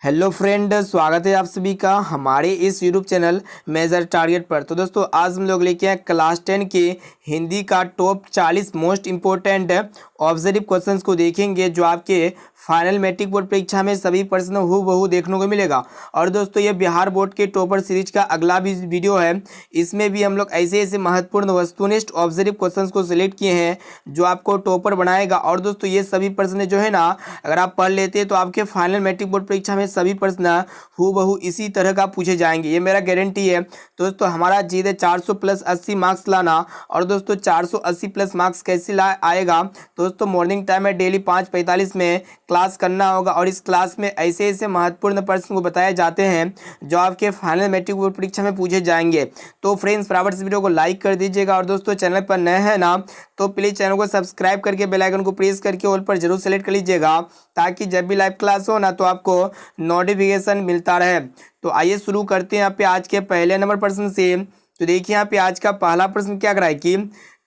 Hello friend, स्वागत है आप सभी का हमारे इस यूट्यूब चैनल मेजर टारगेट पर। तो दोस्तों आज हम लोग लेके आए क्लास 10 के हिंदी का top 40 most important observe questions को देखेंगे जो आपके फाइनल मैट्रिक बोर्ड परीक्षा में सभी प्रश्न हूबहू देखने को मिलेगा। और दोस्तों ये बिहार बोर्ड के टॉपर सीरीज का अगला भी वीडियो है। इसमें भी हम लोग ऐसे ऐसे महत्वपूर्ण वस्तुनिष्ठ ऑब्जर्व क्वेश्चंस को सिलेक्ट किए हैं जो आपको टॉपर बनाएगा। और दोस्तों ये सभी प्रश्न जो है ना, अगर आप पढ़ लेते हैं तो आपके फाइनल मैट्रिक बोर्ड परीक्षा में सभी प्रश्न हूबहू इसी तरह का पूछे जाएंगे, ये मेरा गारंटी है। तो दोस्तों हमारा जिद है 400 प्लस 80 मार्क्स लाना। और दोस्तों 480 प्लस मार्क्स कैसे आएगा, दोस्तों मॉर्निंग टाइम में डेली 5:45 में क्लास करना होगा। और इस क्लास में ऐसे ऐसे महत्वपूर्ण प्रश्न को बताए जाते हैं जो आपके फाइनल मैट्रिक बोर्ड परीक्षा में पूछे जाएंगे। तो फ्रेंड्स फटाफट इस वीडियो को लाइक कर दीजिएगा। और दोस्तों चैनल पर नए हैं ना तो प्लीज़ चैनल को सब्सक्राइब करके बेल आइकन को प्रेस करके ऑल पर जरूर सेलेक्ट कर लीजिएगा, ताकि जब भी लाइव क्लास हो ना तो आपको नोटिफिकेशन मिलता रहे। तो आइए शुरू करते हैं यहाँ पे आज के पहले नंबर प्रश्न से। तो देखिए यहाँ पे आज का पहला प्रश्न क्या कराए कि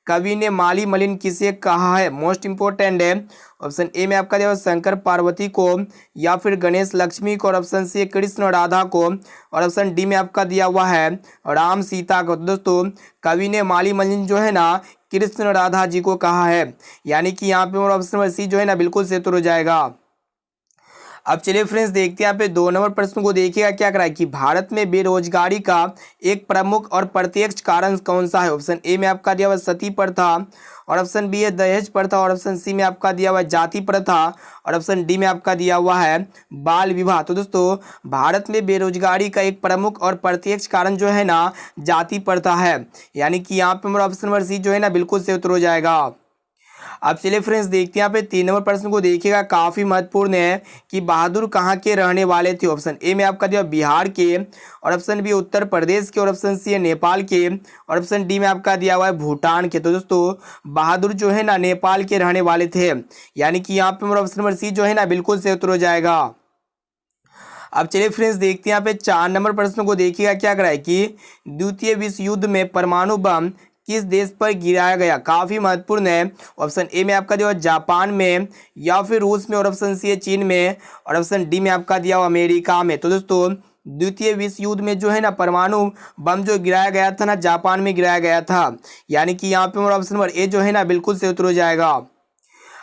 कवि ने माली मलिन किसे कहा है। मोस्ट इंपोर्टेंट है। ऑप्शन ए में आपका दिया हुआ शंकर पार्वती को, या फिर गणेश लक्ष्मी को, और ऑप्शन सी कृष्ण राधा को, और ऑप्शन डी में आपका दिया हुआ है राम सीता को। तो दोस्तों कवि ने माली मलिन जो है ना कृष्ण राधा जी को कहा है, यानी कि यहाँ पे ऑप्शन नंबर सी जो है ना बिल्कुल से उत्तर हो जाएगा। अब चलिए फ्रेंड्स देखते हैं यहाँ पे 2 नंबर प्रश्न को। देखिएगा क्या करा है कि भारत में बेरोजगारी का एक प्रमुख और प्रत्यक्ष कारण कौन सा है। ऑप्शन ए में आपका दिया हुआ सती प्रथा, और ऑप्शन बी है दहेज प्रथा, और ऑप्शन सी में आपका दिया हुआ जाति प्रथा, और ऑप्शन डी में आपका दिया हुआ है बाल विवाह। तो दोस्तों भारत में बेरोजगारी का एक प्रमुख और प्रत्यक्ष कारण जो है ना जाति प्रथा है, यानी कि यहाँ पे हमारा ऑप्शन नंबर सी जो है ना बिल्कुल से उत्तर हो जाएगा। अब चलिए फ्रेंड्स देखते हैं यहाँ पे 3 नंबर प्रश्न को। देखिएगा काफी महत्वपूर्ण है कि बहादुर कहाँ के रहने वाले थे। ऑप्शन ए में आपका दिया बिहार के, और ऑप्शन बी उत्तर प्रदेश के, और ऑप्शन सी है नेपाल के, और ऑप्शन डी में आपका दिया हुआ है भूटान के। तो दोस्तों बहादुर जो है ना नेपाल के रहने वाले थे, यानी कि यहाँ पे ऑप्शन नंबर सी जो है ना बिल्कुल से उत्तर हो जाएगा। अब चलिए फ्रेंड्स देखते हैं यहाँ पे 4 नंबर प्रश्न को। देखिएगा क्या कराए कि द्वितीय विश्व युद्ध में परमाणु बम किस देश पर गिराया गया। काफी महत्वपूर्ण है। ऑप्शन ए में आपका दिया हुआ जापान में, या फिर रूस में, और ऑप्शन सी है चीन में, और ऑप्शन डी में आपका दिया हुआ अमेरिका में। तो दोस्तों द्वितीय विश्व युद्ध में जो है ना परमाणु बम जो गिराया गया था ना जापान में गिराया गया था, यानी कि यहाँ पे ऑप्शन नंबर ए जो है ना बिल्कुल से उत्तर हो जाएगा।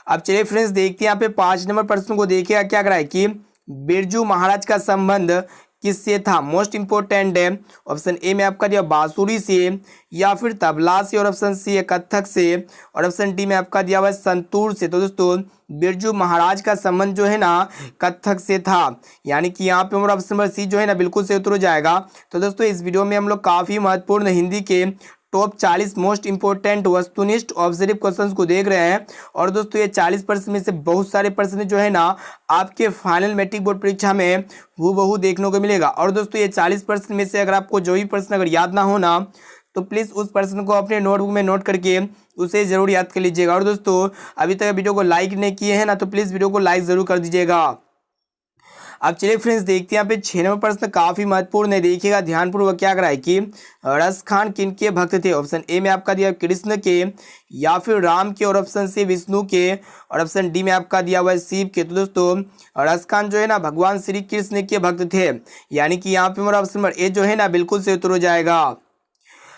अब चलिए फ्रेंड्स देखते हैं यहाँ पे 5 नंबर प्रश्न को। देखिएगा क्या कराए कि बिरजू महाराज का संबंध किससे था। मोस्ट इंपोर्टेंट है। ऑप्शन ए में आपका दिया बांसुरी से, या फिर तबला से, और ऑप्शन सी है कत्थक से, और ऑप्शन डी में आपका दिया हुआ है संतूर से। तो दोस्तों बिरजू महाराज का संबंध जो है ना कत्थक से था, यानी कि यहाँ पे हमारा ऑप्शन नंबर सी जो है ना बिल्कुल से उत्तर हो जाएगा। तो दोस्तों इस वीडियो में हम लोग काफ़ी महत्वपूर्ण हिंदी के टॉप 40 मोस्ट इंपोर्टेंट वस्तुनिष्ठ ऑब्जर्व क्वेश्चंस को देख रहे हैं। और दोस्तों ये 40 प्रश्न में से बहुत सारे प्रश्न जो है ना आपके फाइनल मैट्रिक बोर्ड परीक्षा में हूबहू देखने को मिलेगा। और दोस्तों ये 40 प्रश्न में से अगर आपको जो भी प्रश्न अगर याद ना हो ना तो प्लीज़ उस प्रश्न को अपने नोटबुक में नोट करके उसे ज़रूर याद कर लीजिएगा। और दोस्तों अभी तक वीडियो को लाइक नहीं किए हैं ना तो प्लीज़ वीडियो को लाइक ज़रूर कर दीजिएगा। अब चलिए फ्रेंड्स देखते हैं यहाँ पे 6 नंबर प्रश्न काफी महत्वपूर्ण है। देखिएगा ध्यानपूर्वक क्या कराए कि रस खान किन के भक्त थे। ऑप्शन ए में आपका दिया कृष्ण के, या फिर राम के, और ऑप्शन सी विष्णु के, और ऑप्शन डी में आपका दिया हुआ है शिव के। तो दोस्तों रस खान जो है ना भगवान श्री कृष्ण के भक्त थे, यानी कि यहाँ पे हमारा ऑप्शन नंबर ए जो है ना बिल्कुल से उत्तर हो जाएगा।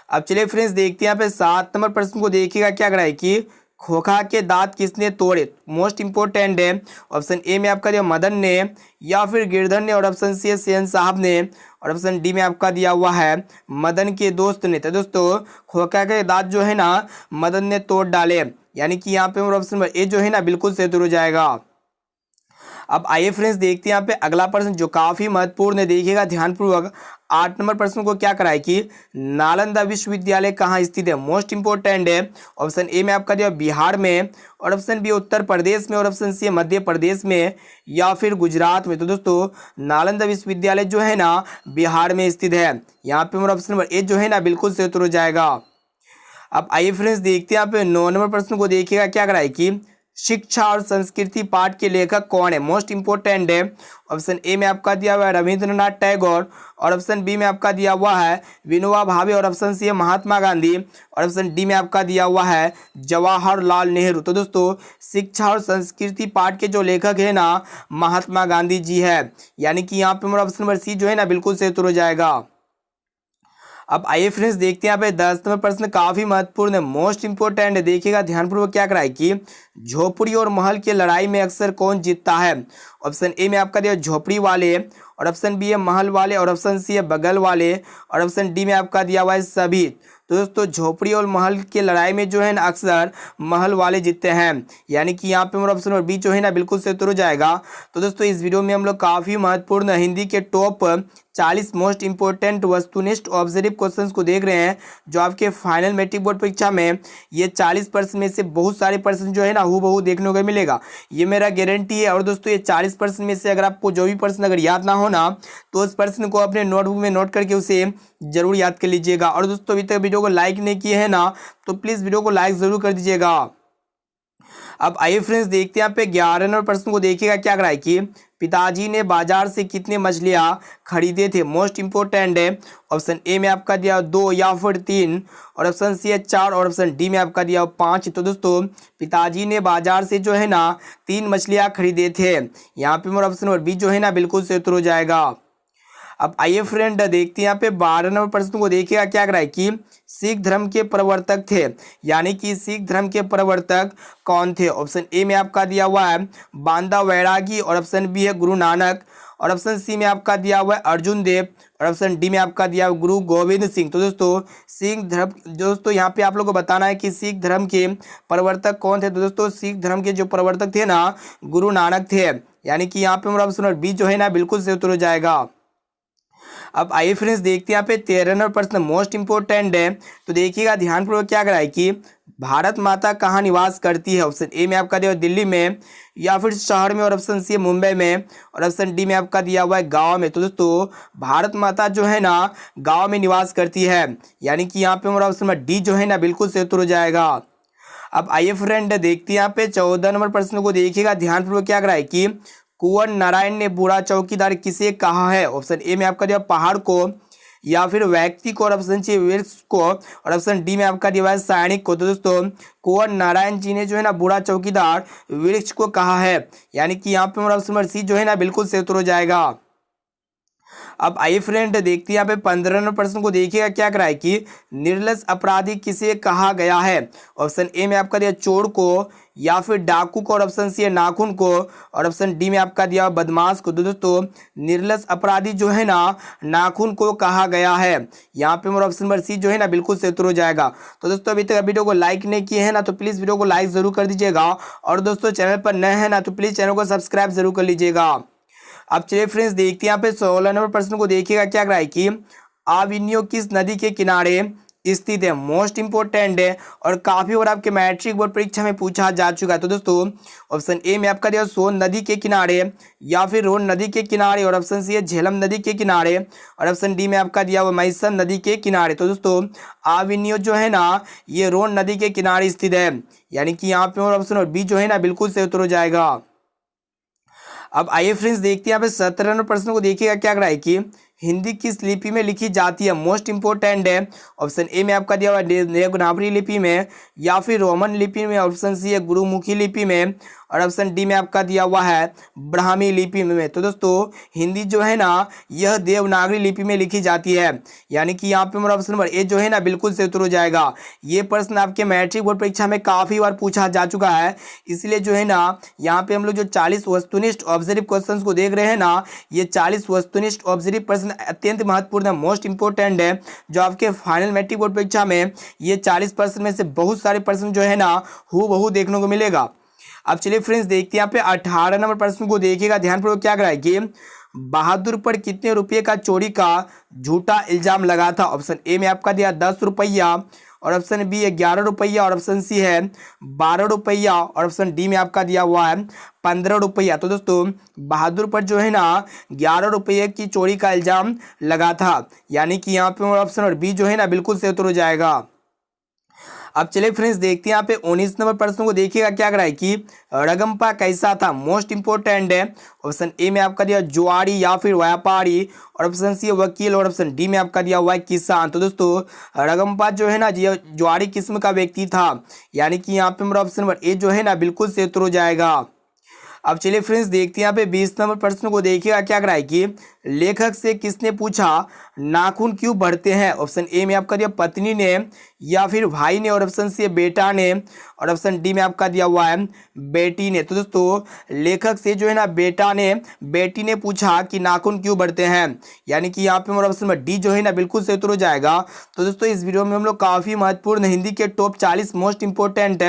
अब चलिए फ्रेंड्स देखते हैं यहाँ पे 7 नंबर प्रश्न को। देखिएगा क्या कराए कि खोखा के दांत किसने तोड़े। मोस्ट इंपोर्टेंट है। ऑप्शन ए में आपका दिया मदन ने, या फिर गिरधर ने, और ऑप्शन सी है सेन साहब ने, और ऑप्शन डी में आपका दिया हुआ है मदन के दोस्त ने। तो दोस्तों खोखा के दांत जो है ना मदन ने तोड़ डाले, यानी कि यहाँ पे ऑप्शन नंबर ए जो है ना बिल्कुल से उत्तर हो जाएगा। अब आइए फ्रेंड्स देखते हैं यहाँ पे अगला प्रश्न जो काफी महत्वपूर्ण है। देखिएगा ध्यानपूर्वक 8 नंबर प्रश्न को क्या कराए कि नालंदा विश्वविद्यालय कहाँ स्थित है। मोस्ट इंपोर्टेंट है। ऑप्शन ए में आपका दिया बिहार में, और ऑप्शन बी उत्तर प्रदेश में, और ऑप्शन सी मध्य प्रदेश में, या फिर गुजरात में। तो दोस्तों नालंदा विश्वविद्यालय जो है ना बिहार में स्थित है, यहाँ पे हमारा ऑप्शन नंबर ए जो है ना बिल्कुल से उत्तर हो जाएगा। अब आइए फ्रेंड्स देखते हैं यहाँ पे 9 नंबर प्रश्न को। देखिएगा क्या कराए कि शिक्षा और संस्कृति पाठ के लेखक कौन है? मोस्ट इंपोर्टेंट है। ऑप्शन ए में आपका दिया हुआ है रविंद्रनाथ टैगोर, और ऑप्शन बी में आपका दिया हुआ है विनोबा भावे, और ऑप्शन सी है महात्मा गांधी, और ऑप्शन डी में आपका दिया हुआ है जवाहरलाल नेहरू। तो दोस्तों शिक्षा और संस्कृति पाठ के जो लेखक है ना महात्मा गांधी जी है, यानी कि यहाँ पे हमारा ऑप्शन नंबर सी जो है ना बिल्कुल सही उत्तर हो जाएगा। अब आइए फ्रेंड्स देखते हैं यहाँ पे 10 नंबर प्रश्न काफी महत्वपूर्ण है, मोस्ट इंपोर्टेंट है। देखिएगा ध्यानपूर्वक क्या कराए कि झोपड़ी और महल की लड़ाई में अक्सर कौन जीतता है? ऑप्शन ए में आपका दिया झोपड़ी वाले, और ऑप्शन बी है महल वाले, और ऑप्शन सी है बगल वाले, और ऑप्शन डी में आपका दिया हुआ है सभी। तो दोस्तों झोपड़ी और महल की लड़ाई में जो है ना अक्सर महल वाले जीतते हैं, यानी कि यहाँ पे हमारा ऑप्शन नंबर बी जो है ना बिल्कुल सही उत्तर हो जाएगा। तो दोस्तों इस वीडियो में हम लोग काफ़ी महत्वपूर्ण हिंदी के टॉप 40 मोस्ट इंपोर्टेंट वस्तुनिष्ठ ऑब्जर्व क्वेश्चंस को देख रहे हैं, जो आपके फाइनल मैट्रिक बोर्ड परीक्षा में ये 40% में से बहुत सारे प्रश्न जो है ना हूबहू देखने को मिलेगा, ये मेरा गारंटी है। और दोस्तों ये 40% में से अगर आपको जो भी प्रश्न अगर याद ना हो ना तो उस प्रश्न को अपने नोटबुक में नोट करके उसे जरूर याद कर लीजिएगा। और दोस्तों अभी तक वीडियो को लाइक नहीं किए हैं ना तो प्लीज़ वीडियो को लाइक ज़रूर कर दीजिएगा। अब आइए फ्रेंड्स देखते हैं यहाँ पे 11 नंबर प्रश्न को देखिएगा क्या कराए कि पिताजी ने बाजार से कितने मछलियाँ खरीदे थे? मोस्ट इंपोर्टेंट है। ऑप्शन ए में आपका दिया 2 या फिर 3, और ऑप्शन सी है 4, और ऑप्शन डी में आपका दिया 5। तो दोस्तों पिताजी ने बाजार से जो है ना 3 मछलियाँ खरीदे थे, यहाँ पे मेरा ऑप्शन नंबर बी जो है ना बिल्कुल सही उत्तर हो जाएगा। अब आइए फ्रेंड देखते हैं यहाँ पे 12 नंबर प्रश्न को देखिएगा क्या कराए कि सिख धर्म के प्रवर्तक थे, यानी कि सिख धर्म के प्रवर्तक कौन थे? ऑप्शन ए में आपका दिया हुआ है बांदा वैरागी, और ऑप्शन बी है गुरु नानक, और ऑप्शन सी में आपका दिया हुआ है अर्जुन देव, और ऑप्शन डी में आपका दिया हुआ गुरु गोविंद सिंह। तो दोस्तों सिख धर्म दोस्तों यहाँ पे आप लोगों को बताना है कि सिख धर्म के प्रवर्तक कौन थे। तो दोस्तों सिख धर्म के जो प्रवर्तक थे ना गुरु नानक थे, यानी कि यहाँ पे हमारा ऑप्शन नंबर बी जो है ना बिल्कुल सही उत्तर हो जाएगा। अब आइए फ्रेंड्स देखते हैं यहाँ पे 13 नंबर प्रश्न मोस्ट इंपोर्टेंट है। तो देखिएगा ध्यानपूर्वक क्या कराए कि भारत माता कहाँ निवास करती है? ऑप्शन ए में आपका दिया दिल्ली में, या फिर शहर में, और ऑप्शन सी मुंबई में, और ऑप्शन डी में आपका दिया हुआ है गांव में। तो दोस्तों भारत माता जो है ना गांव में निवास करती है, यानी कि यहाँ पे हमारा ऑप्शन नंबर डी जो है ना बिल्कुल सही उत्तर हो जाएगा। अब आइए फ्रेंड देखते हैं यहाँ पे 14 नंबर प्रश्न को देखिएगा ध्यानपूर्वक क्या कराए कि कुंवर नारायण ने बूढ़ा चौकीदार किसे कहा है? ऑप्शन ए में आपका दिया पहाड़ को, या फिर व्यक्ति को, और ऑप्शन सी वृक्ष को, और ऑप्शन डी में आपका दिया है सैनिक को। तो दोस्तों कुंवर नारायण जी ने जो है ना बूढ़ा चौकीदार वृक्ष को कहा है, यानी कि यहाँ पे हमारा ऑप्शन नंबर सी जो है ना बिल्कुल सही उत्तर हो जाएगा। अब आइए फ्रेंड देखते हैं यहाँ पे 15 नंबर प्रश्न को देखिएगा क्या कराए कि निर्लज अपराधी किसे कहा गया है? ऑप्शन ए में आपका दिया चोर को, या फिर डाकू को, और ऑप्शन सी है नाखून को, और ऑप्शन डी में आपका दिया बदमाश को। तो दोस्तों निर्लज अपराधी जो है ना नाखून को कहा गया है, यहाँ पे मेरा ऑप्शन नंबर सी जो है ना बिल्कुल सही उत्तर हो जाएगा। तो दोस्तों अभी तक वीडियो को लाइक नहीं किए हैं ना तो प्लीज़ वीडियो को लाइक जरूर कर दीजिएगा, और दोस्तों चैनल पर नए हैं ना तो प्लीज़ चैनल को सब्सक्राइब जरूर कर लीजिएगा। अब चलिए फ्रेंड्स देखते हैं यहाँ पे 16 नंबर प्रश्न को देखिएगा क्या कराए कि आविनियो किस नदी के किनारे स्थित है? मोस्ट इंपोर्टेंट है और काफी बार आपके मैट्रिक बोर्ड परीक्षा में पूछा जा चुका है। तो दोस्तों ऑप्शन ए में आपका दिया सोन नदी के किनारे, या फिर रोन नदी के किनारे, और ऑप्शन सी है झेलम नदी के किनारे, और ऑप्शन डी में आपका दिया हुआ मैसन नदी के किनारे। तो दोस्तों आविनियो जो है ना ये रोन नदी के किनारे स्थित है, यानी कि यहाँ पे ऑप्शन और बी जो है ना बिल्कुल सही उत्तर हो जाएगा। अब आइए फ्रेंड्स देखते हैं यहाँ पे 17 नंबर प्रश्न को देखिएगा क्या कराए कि हिंदी किस लिपि में लिखी जाती है? मोस्ट इंपोर्टेंट है। ऑप्शन ए में आपका दिया हुआ देवनागरी लिपि में, या फिर रोमन लिपि में, ऑप्शन सी है गुरुमुखी लिपि में, और ऑप्शन डी में आपका दिया हुआ है ब्राह्मी लिपि में। तो दोस्तों हिंदी जो है ना यह देवनागरी लिपि में लिखी जाती है, यानी कि यहाँ पे मेरा ऑप्शन नंबर ए जो है ना बिल्कुल सही उत्तर हो जाएगा। ये प्रश्न आपके मैट्रिक बोर्ड परीक्षा में काफ़ी बार पूछा जा चुका है, इसलिए जो है ना यहाँ पे हम लोग जो 40 वस्तुनिष्ठ ऑब्जर्व क्वेश्चन को देख रहे हैं ना, ये 40 वस्तुनिष्ठ ऑब्जर्व प्रश्न अत्यंत महत्वपूर्ण है, मोस्ट इंपोर्टेंट है, जो आपके फाइनल मैट्रिक बोर्ड परीक्षा में ये 40% में से बहुत सारे प्रश्न जो है ना हूबहू देखने को मिलेगा। अब चलिए फ्रेंड्स देखते हैं यहाँ पे 18 नंबर प्रश्न को देखिएगा ध्यानपूर्वक क्या कराए कि बहादुर पर कितने रुपये का चोरी का झूठा इल्जाम लगा था? ऑप्शन ए में आपका दिया 10 रुपया, और ऑप्शन बी है 11 रुपया, और ऑप्शन सी है 12 रुपया, और ऑप्शन डी में आपका दिया हुआ है 15 रुपया। तो दोस्तों बहादुर पर जो है ना 11 रुपये की चोरी का इल्जाम लगा था, यानी कि यहाँ पे ऑप्शन और बी जो है ना बिल्कुल सही उत्तर हो जाएगा। अब चलिए फ्रेंड्स देखते हैं यहाँ पे 19 नंबर प्रश्न को। देखिएगा क्या करा है कि रगम्पा कैसा था, मोस्ट इंपोर्टेंट है। ऑप्शन ए में आपका दिया जुआरी या फिर व्यापारी, और ऑप्शन सी वकील, और ऑप्शन डी में आपका दिया हुआ है किसान। तो दोस्तों रगम्पा जो है ना ये जुआरी किस्म का व्यक्ति था, यानी कि यहाँ पे मेरा ऑप्शन नंबर ए जो है ना बिल्कुल से उत्तर हो जाएगा। अब चलिए फ्रेंड्स देखते हैं यहाँ पे 20 नंबर प्रश्न को। देखिएगा क्या करा है कि लेखक से किसने पूछा नाखून क्यों बढ़ते हैं। ऑप्शन ए में आपका दिया पत्नी ने, या फिर भाई ने, और ऑप्शन सी बेटा ने, और ऑप्शन डी में आपका दिया हुआ है बेटी ने। तो दोस्तों लेखक से जो है ना बेटी ने पूछा कि नाखून क्यों बढ़ते हैं, यानी कि यहाँ पे हमारा ऑप्शन नंबर डी जो है ना बिल्कुल सही उत्तर हो जाएगा। तो दोस्तों इस वीडियो में हम लोग काफ़ी महत्वपूर्ण हिंदी के टॉप 40 मोस्ट इंपोर्टेंट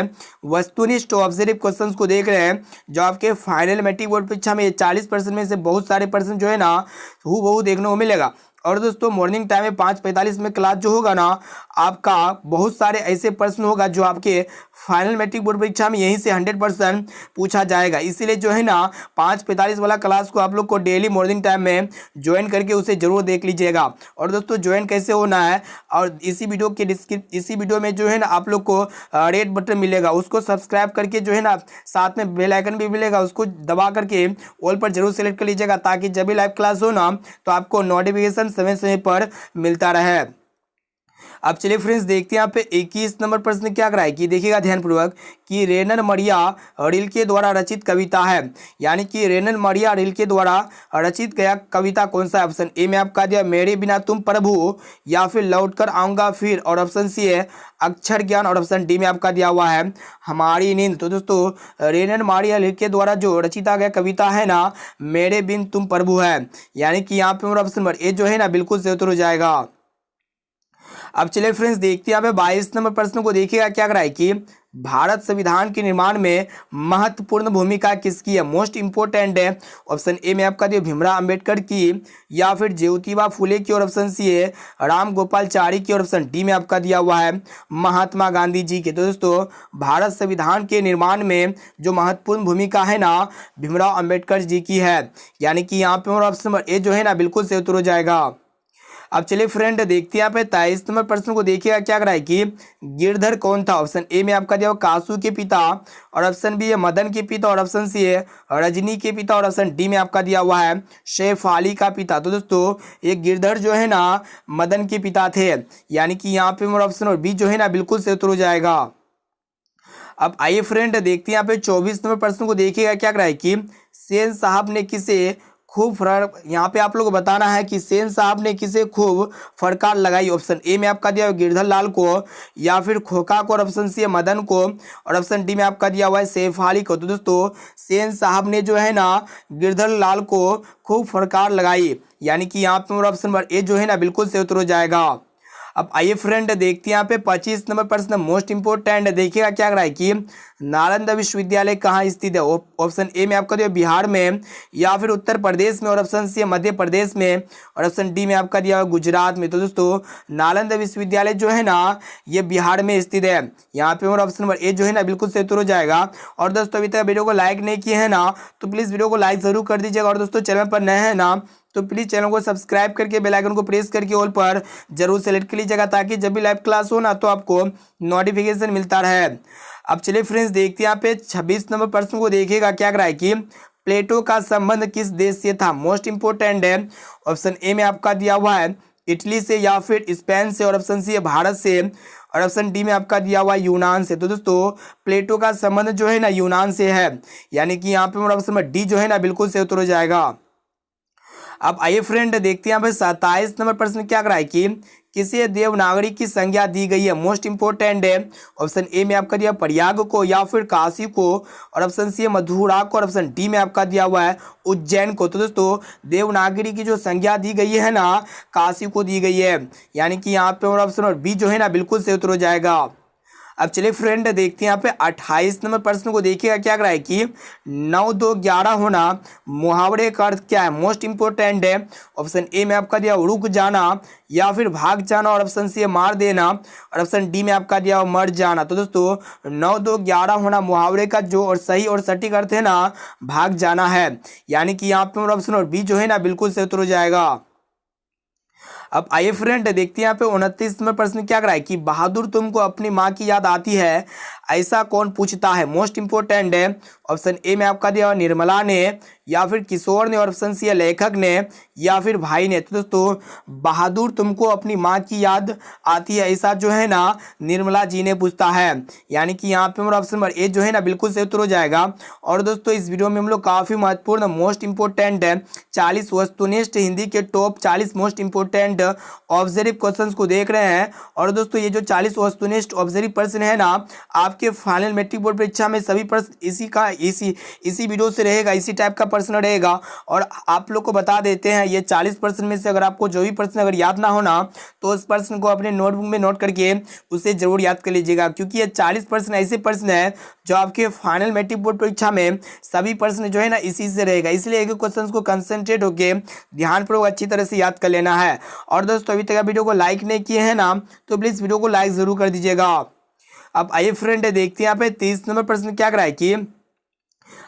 वस्तुनिष्ठ ऑब्जर्व क्वेश्चन को देख रहे हैं, जो आपके फाइनल मैट्रिक बोर्ड परीक्षा में 40% में से बहुत सारे पर्सन जो है ना हूबहू देखने को मिलेगा। और दोस्तों मॉर्निंग टाइम में 5:45 में क्लास जो होगा ना, आपका बहुत सारे ऐसे प्रश्न होगा जो आपके फाइनल मैट्रिक बोर्ड परीक्षा में यहीं से 100% पूछा जाएगा। इसीलिए जो है ना 5:45 वाला क्लास को आप लोग को डेली मॉर्निंग टाइम में ज्वाइन करके उसे जरूर देख लीजिएगा। और दोस्तों ज्वाइन कैसे होना है, और इसी वीडियो में जो है ना आप लोग को रेड बटन मिलेगा, उसको सब्सक्राइब करके जो है ना साथ में बेल आइकन भी मिलेगा, उसको दबा करके ऑल पर जरूर सेलेक्ट कर लीजिएगा, ताकि जब भी लाइव क्लास हो ना तो आपको नोटिफिकेशन समय समय पर मिलता रहे। अब चलिए फ्रेंड्स देखते हैं यहाँ पे 21 नंबर प्रश्न क्या कराए कि देखिएगा ध्यानपूर्वक कि रेनन मरिया रिल्के द्वारा रचित कविता है, यानी कि रेनन मरिया रिल्के द्वारा रचित गया कविता कौन सा है। ऑप्शन ए में आपका दिया मेरे बिना तुम प्रभु, या फिर लौट कर आऊँगा फिर, और ऑप्शन सी है अक्षर ज्ञान, और ऑप्शन डी में आपका दिया हुआ है हमारी नींद। तो दोस्तों रेनन मरिया रिल्के द्वारा जो रचिता गया कविता है ना मेरे बिन तुम प्रभु है, यानी कि यहाँ पे मेरा ऑप्शन नंबर ए जो है ना बिल्कुल से उत्तर हो जाएगा। अब चलिए फ्रेंड्स देखते हैं यहाँ पे 22 नंबर प्रश्न को। देखिएगा क्या करा है कि भारत संविधान के निर्माण में महत्वपूर्ण भूमिका किसकी है, मोस्ट इंपोर्टेंट है। ऑप्शन ए में आपका दिया भीमराव अंबेडकर की, या फिर ज्योतिबा फुले की, और ऑप्शन सी है राम गोपालचारी की, और ऑप्शन डी में आपका दिया हुआ है महात्मा गांधी जी के। तो दोस्तों भारत संविधान के निर्माण में जो महत्वपूर्ण भूमिका है ना भीमराव अंबेडकर जी की है, यानी कि यहाँ पे हमारा ऑप्शन नंबर ए जो है ना बिल्कुल से उत्तर हो जाएगा। अब चलिए फ्रेंड देखते हैं यहाँ पे 23 नंबर प्रश्न को। देखिएगा क्या करा है कि गिरधर कौन था। ऑप्शन ए में आपका दिया कासू के पिता, और ऑप्शन बी है मदन के पिता, और ऑप्शन सी है रजनी के पिता, और ऑप्शन डी में आपका दिया हुआ है शेफाली का पिता। तो दोस्तों ये गिरधर जो है ना मदन के पिता थे, यानी कि यहाँ पे मेरा ऑप्शन और बी जो है ना बिल्कुल से उत्तर हो जाएगा। अब आइए फ्रेंड देखते हैं यहाँ पे 24 नंबर प्रश्न को। देखिएगा क्या करा है कि सेन साहब ने किसे खूब यहाँ पे आप लोग को बताना है कि सेन साहब ने किसे खूब फटकार लगाई। ऑप्शन ए में आपका दिया गिरधर लाल को, या फिर खोखा को, और ऑप्शन सी है मदन को, और ऑप्शन डी में आपका दिया हुआ है शेफाली को। तो दोस्तों सेन साहब ने जो है ना गिरधर लाल को खूब फटकार लगाई, यानी कि यहाँ पे ऑप्शन नंबर ए जो है ना बिल्कुल से उत्तर हो जाएगा। अब आइए फ्रेंड देखते हैं यहाँ पे 25 नंबर प्रश्न मोस्ट इंपोर्टेंट। देखिएगा क्या करा है कि नालंदा विश्वविद्यालय कहाँ स्थित है। ऑप्शन ए में आपका दिया बिहार में, या फिर उत्तर प्रदेश में, और ऑप्शन सी है मध्य प्रदेश में, और ऑप्शन डी में आपका दिया हुआ गुजरात में। तो दोस्तों नालंदा विश्वविद्यालय जो है ना ये बिहार में स्थित है, यहाँ पे मेरा ऑप्शन नंबर ए जो है ना बिल्कुल से उत्तर हो जाएगा। और दोस्तों अभी तक वीडियो को लाइक नहीं किए हैं ना तो प्लीज़ वीडियो को लाइक जरूर कर दीजिएगा, और दोस्तों चैनल पर नए हैं ना तो प्लीज़ चैनल को सब्सक्राइब करके बेल आइकन को प्रेस करके ऑल पर जरूर सेलेक्ट कर लीजिएगा, ताकि जब भी लाइव क्लास हो ना तो आपको नोटिफिकेशन मिलता रहे। अब चलिए फ्रेंड्स देखते हैं यहाँ पे 26 नंबर प्रश्न को। देखिएगा क्या करा है कि प्लेटो का संबंध किस देश से था, मोस्ट इंपोर्टेंट है। ऑप्शन ए में आपका दिया हुआ है इटली से, या फिर स्पेन से, और ऑप्शन सी है भारत से, और ऑप्शन डी में आपका दिया हुआ है यूनान से। तो दोस्तों प्लेटो का संबंध जो है ना यूनान से है, यानी कि यहाँ पे मेरा ऑप्शन नंबर डी जो है ना बिल्कुल से उत्तर हो जाएगा। अब आइए फ्रेंड देखते हैं यहाँ पे 27 नंबर प्रश्न क्या करा है कि किसे देवनागरी की संज्ञा दी गई है, मोस्ट इंपोर्टेंट है। ऑप्शन ए में आपका दिया प्रयाग को, या फिर काशी को, और ऑप्शन सी है मथुरा को, और ऑप्शन डी में आपका दिया हुआ है उज्जैन को। तो दोस्तों देवनागरी की जो संज्ञा दी गई है ना काशी को दी गई है, यानी कि यहाँ पे ऑप्शन और बी जो है ना बिल्कुल से उत्तर हो जाएगा। अब चलिए फ्रेंड देखते हैं यहाँ पे 28 नंबर प्रश्न को। देखिएगा क्या करा है कि 9 2 11 होना मुहावरे का अर्थ क्या है, मोस्ट इंपोर्टेंट है। ऑप्शन ए में आपका दिया रुक जाना, या फिर भाग जाना, और ऑप्शन सी है मार देना, और ऑप्शन डी में आपका दिया मर जाना। तो दोस्तों 9 2 11 होना मुहावरे का जो और सही और सटीक अर्थ है ना भाग जाना है, यानी कि यहाँ पे ऑप्शन और बी जो है ना बिल्कुल से उत्तर हो जाएगा। अब आइए फ्रेंड देखते हैं यहाँ पे 29 नंबर प्रश्न क्या कराए कि बहादुर तुमको अपनी माँ की याद आती है ऐसा कौन पूछता है। मोस्ट इंपोर्टेंट है। ऑप्शन ए में आपका दिया निर्मला ने, या फिर किशोर ने, और ऑप्शन सी है लेखक ने, या फिर भाई ने। तो दोस्तों बहादुर तुमको अपनी माँ की याद आती है ऐसा जो है ना निर्मला जी ने पूछता है, यानी कि यहाँ पे हमारा ऑप्शन नंबर ए जो है ना बिल्कुल सही उत्तर हो जाएगा। और दोस्तों इस वीडियो में हम लोग काफ़ी महत्वपूर्ण मोस्ट इंपोर्टेंट है 40 वस्तुनिष्ठ हिंदी के top 40 most important observe questions को देख रहे हैं। और दोस्तों ये जो 40 वस्तुनिष्ठ ऑब्जर्व प्रश्न है ना आपके फाइनल मैट्रिक बोर्ड परीक्षा में सभी प्रश्न इसी वीडियो से रहेगा, इसी टाइप का प्रश्न रहेगा। और आप लोग को बता देते हैं ये 40 प्रश्न में से अगर आपको जो भी प्रश्न अगर याद ना होना तो उस प्रश्न को अपने नोटबुक में नोट करके उसे जरूर याद कर लीजिएगा, क्योंकि ये 40 प्रश्न ऐसे प्रश्न हैं जो आपके फाइनल मैट्रिक बोर्ड परीक्षा में सभी प्रश्न जो है ना इसी से रहेगा। इसलिए एक क्वेश्चन को कंसंट्रेट होकर ध्यानपूर्वक अच्छी तरह से याद कर लेना है। और दोस्तों अभी तक आप वीडियो को लाइक नहीं किए हैं ना तो प्लीज़ वीडियो को लाइक जरूर कर दीजिएगा। अब आइए फ्रेंड देखते हैं यहाँ पे 30 नंबर प्रश्न क्या कराए कि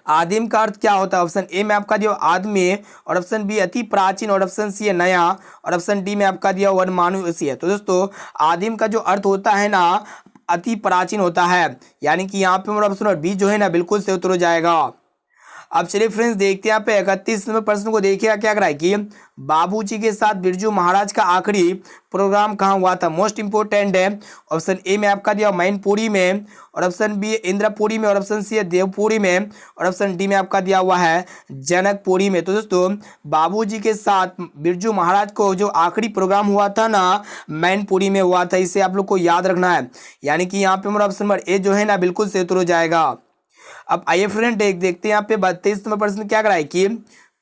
आदिम का अर्थ क्या होता है। ऑप्शन ए में आपका दिया आदमी, और ऑप्शन बी अति प्राचीन, और ऑप्शन सी है नया, और ऑप्शन डी में आपका दिया वनमानुषी है। तो दोस्तों आदिम का जो अर्थ होता है ना अति प्राचीन होता है, यानी कि यहाँ पे हमारा ऑप्शन और बी जो है ना बिल्कुल से उत्तर हो जाएगा। अब चलिए फ्रेंड्स देखते हैं यहाँ पे 31 नंबर प्रश्न को देखिएगा क्या कराए कि बाबूजी के साथ बिरजू महाराज का आखिरी प्रोग्राम कहाँ हुआ था। मोस्ट इंपोर्टेंट है। ऑप्शन ए में आपका दिया मैनपुरी में, और ऑप्शन बी इंद्रपुरी में, और ऑप्शन सी है देवपुरी में, और ऑप्शन डी में आपका दिया हुआ है जनकपुरी में। तो दोस्तों बाबूजी के साथ बिरजू महाराज को जो आखिरी प्रोग्राम हुआ था ना मैनपुरी में हुआ था, इसे आप लोग को याद रखना है, यानी कि यहाँ पे हमारा ऑप्शन नंबर ए जो है ना बिल्कुल से उत्तर हो जाएगा। अब आइए फ्रेंड देखते हैं यहाँ पे 32 नंबर प्रश्न क्या कराए कि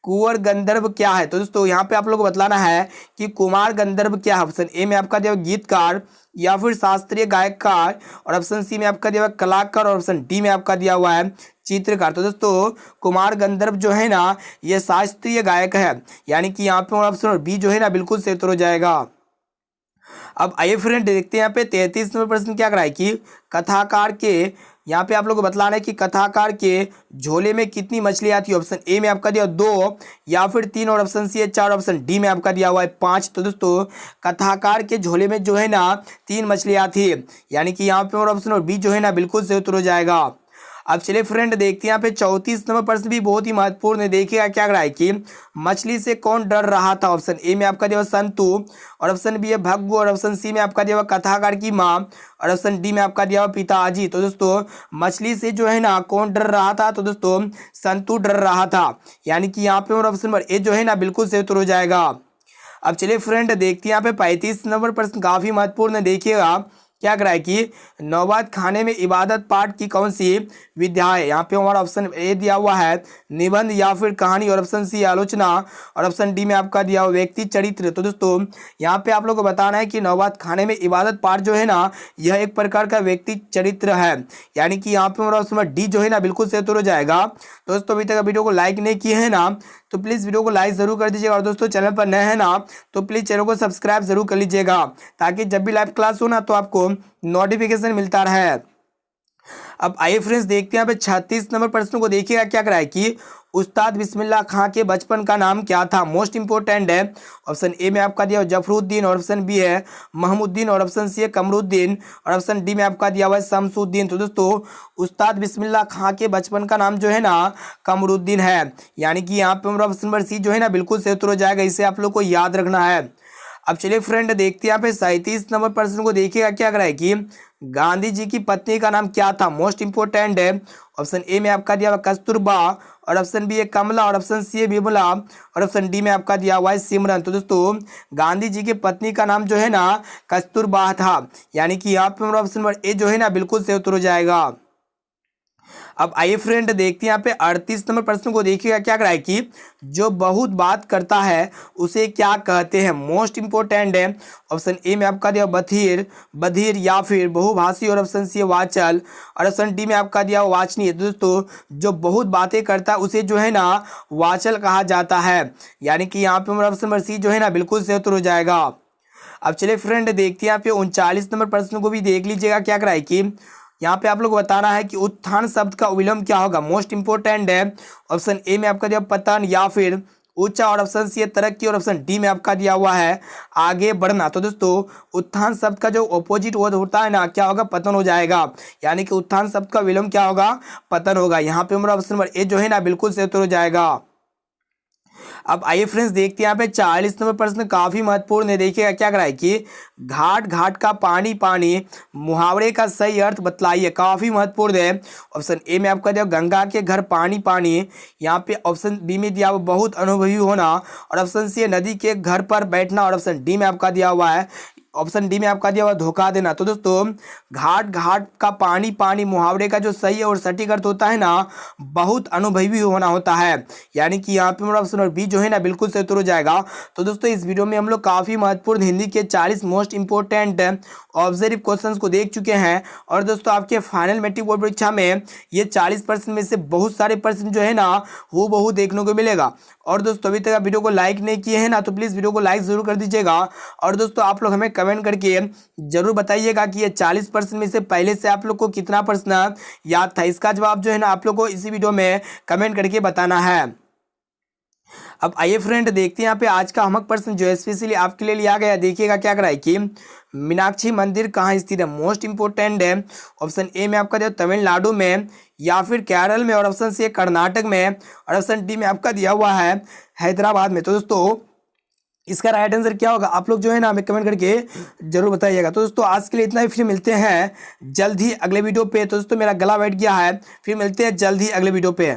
कुंवर गंधर्व क्या है। तो दोस्तों यहाँ पे आप लोगों को बतलाना है कि कुमार गंधर्व क्या है। ऑप्शन ए में आपका दिया गीतकार, या फिर शास्त्रीय गायककार, और ऑप्शन सी में आपका दिया हुआ कलाकार, और ऑप्शन डी में आपका दिया हुआ है चित्रकार। तो दोस्तों कुमार गंधर्व जो है ना ये शास्त्रीय गायक है, यानी कि यहाँ पे ऑप्शन बी जो है ना बिल्कुल से उत्तर हो जाएगा। अब आइए फ्रेंड देखते हैं यहाँ पे 33 नंबर प्रश्न क्या कराए कि कथाकार के, यहाँ पे आप लोगों को बतलाना है कि कथाकार के झोले में कितनी मछली आती है। ऑप्शन ए में आपका दिया 2, या फिर 3, और ऑप्शन सी है 4, ऑप्शन डी में आपका दिया हुआ है 5। तो दोस्तों कथाकार के झोले में जो है ना 3 मछली आती है, यानी कि यहाँ पे ऑप्शन और बी जो है ना बिल्कुल से उत्तर हो जाएगा। अब चलिए फ्रेंड देखते हैं यहाँ पे 34 नंबर प्रश्न भी बहुत ही महत्वपूर्ण है। देखिएगा क्या कराए कि मछली से कौन डर रहा था। ऑप्शन ए में आपका दिया हुआ संतु, और ऑप्शन बी है भग्गू, और ऑप्शन सी में आपका दिया हुआ कथाकार की माँ, और ऑप्शन डी में आपका दिया हुआ पिताजी। तो दोस्तों मछली से जो है ना कौन डर रहा था। तो दोस्तों संतु डर रहा था, यानी कि यहाँ पे ऑप्शन नंबर ए जो है ना बिल्कुल से उत्तर हो जाएगा। अब चलिए फ्रेंड देखते हैं यहाँ पे 35 नंबर प्रश्न काफी महत्वपूर्ण है। देखिएगा क्या कराए कि नौबत खाने में इबादत पाठ की कौन सी विधा है। यहाँ पे हमारा ऑप्शन ए दिया हुआ है निबंध, या फिर कहानी, और ऑप्शन सी आलोचना, और ऑप्शन डी में आपका दिया हुआ व्यक्ति चरित्र। तो दोस्तों यहाँ पे आप लोग को बताना है कि नौबत खाने में इबादत पाठ जो है ना यह एक प्रकार का व्यक्ति चरित्र है, यानी कि यहाँ पे हमारा ऑप्शन डी जो है ना बिल्कुल से उत्तर हो जाएगा। दोस्तों अभी तक वीडियो को लाइक नहीं किए हैं ना तो प्लीज़ वीडियो को लाइक ज़रूर कर दीजिएगा, और दोस्तों चैनल पर नए हैं ना तो प्लीज़ चैनल को सब्सक्राइब जरूर कर लीजिएगा, ताकि जब भी लाइव क्लास हो ना तो आपको नोटिफिकेशन मिलता रहे। अब आइए फ्रेंड्स देखते हैं यहाँ पे 36 नंबर प्रश्न को देखिएगा क्या कराए कि उस्ताद बिस्मिल्लाह खां के बचपन का नाम क्या था। मोस्ट इंपोर्टेंट है। ऑप्शन ए में आपका दिया जफरुद्दीन, और ऑप्शन बी है महमूद्दीन, और ऑप्शन सी है कमरुद्दीन, और ऑप्शन डी में आपका दिया हुआ है शमसुद्दीन। तो दोस्तों उस्ताद बिस्मिल्लाह खां के बचपन का नाम जो है ना कमरुद्दीन है, यानी कि यहाँ पे हमारा ऑप्शन नंबर सी जो है ना बिल्कुल से उत्तर हो जाएगा। इसे आप लोग को याद रखना है। अब चलिए फ्रेंड देखते हैं यहाँ पे 37 नंबर प्रश्न को देखिएगा क्या कराए कि गांधी जी की पत्नी का नाम क्या था। मोस्ट इंपोर्टेंट है। ऑप्शन ए में आपका दिया हुआ कस्तूरबा, और ऑप्शन बी है कमला, और ऑप्शन सी है विमला, और ऑप्शन डी में आपका दिया हुआ है सिमरन। तो दोस्तों गांधी जी की पत्नी का नाम जो है ना कस्तूरबा था, यानी कि यहाँ पे ऑप्शन नंबर ए जो है ना बिल्कुल से उत्तर हो जाएगा। अब आइए फ्रेंड देखते हैं यहाँ पे 38 नंबर प्रश्न को देखिएगा क्या कराए कि जो बहुत बात करता है उसे क्या कहते हैं। मोस्ट इंपोर्टेंट है। ऑप्शन ए में आपका दिया बधिर, बधिर, या फिर बहुभाषी, और ऑप्शन सी है वाचल, और ऑप्शन डी में आपका दिया वाचनीय। दोस्तों जो बहुत बातें करता है उसे जो है ना वाचल कहा जाता है, यानी कि यहाँ पे हमारा ऑप्शन नंबर सी जो है ना बिल्कुल से उत्तर हो जाएगा। अब चलिए फ्रेंड देखते हैं यहाँ पे 39 नंबर प्रश्न को भी देख लीजिएगा क्या कराए कि यहाँ पे आप लोग को बताना है कि उत्थान शब्द का विलोम क्या होगा। मोस्ट इंपोर्टेंट है। ऑप्शन ए में आपका दिया पतन, या फिर ऊंचा, और ऑप्शन सी है तरक्की, और ऑप्शन डी में आपका दिया हुआ है आगे बढ़ना। तो दोस्तों उत्थान शब्द का जो ऑपोजिट वर्ड होता है ना, क्या होगा, पतन हो जाएगा, यानी कि उत्थान शब्द का विलोम क्या होगा, पतन होगा। यहाँ पे हमारा ऑप्शन नंबर ए जो है ना बिल्कुल सही उत्तर हो जाएगा। अब आइए फ्रेंड्स देखते हैं यहाँ पे 40 नंबर प्रश्न काफी महत्वपूर्ण है। देखिएगा क्या करा है कि घाट घाट का पानी पानी, मुहावरे का सही अर्थ बतलाइए, काफी महत्वपूर्ण है। ऑप्शन ए में आपका दिया गंगा के घर पानी पानी, यहाँ पे ऑप्शन बी में दिया हुआ बहुत अनुभवी होना, और ऑप्शन सी है नदी के घर पर बैठना, और ऑप्शन डी में आपका दिया हुआ है, ऑप्शन डी में आपका दिया हुआ धोखा देना। तो दोस्तों घाट घाट का पानी पानी मुहावरे का जो सही और सटीक अर्थ होता है ना, बहुत अनुभवी होना होता है, यानी कि यहाँ पे मेरा ऑप्शन नंबर बी जो है ना बिल्कुल सही उत्तर हो जाएगा। तो दोस्तों इस वीडियो में हम लोग काफ़ी महत्वपूर्ण हिंदी के 40 मोस्ट इंपॉर्टेंट ऑब्जर्व क्वेश्चंस को देख चुके हैं, और दोस्तों आपके फाइनल मैट्रिक बोर्ड परीक्षा में ये 40% में से बहुत सारे प्रश्न जो है ना हूबहू देखने को मिलेगा। और दोस्तों अभी तक आप वीडियो को लाइक नहीं किए हैं ना, तो प्लीज़ वीडियो को लाइक ज़रूर कर दीजिएगा। और दोस्तों आप लोग हमें कमेंट करके जरूर बताइएगा कि ये 40% में से पहले से आप लोग को कितना प्रश्न याद था। इसका जवाब जो है ना आप लोग को इसी वीडियो में कमेंट करके बताना है। अब आइए फ्रेंड देखते हैं यहाँ पे आज का होमवर्क प्रश्न जो है स्पेशली आपके लिए लिया गया। देखिएगा क्या करा है कि मीनाक्षी मंदिर कहाँ स्थित है, मोस्ट इंपोर्टेंट है। ऑप्शन ए में आपका दिया तमिलनाडु में, या फिर केरल में, और ऑप्शन सी कर्नाटक में, और ऑप्शन डी में आपका दिया हुआ है हैदराबाद में। तो दोस्तों इसका राइट आंसर क्या होगा आप लोग जो है ना हमें कमेंट करके जरूर बताइएगा। तो दोस्तों आज के लिए इतना ही, फिर मिलते हैं जल्द ही अगले वीडियो पे। तो दोस्तों मेरा गला बैठ गया है, फिर मिलते हैं जल्द ही अगले वीडियो पे।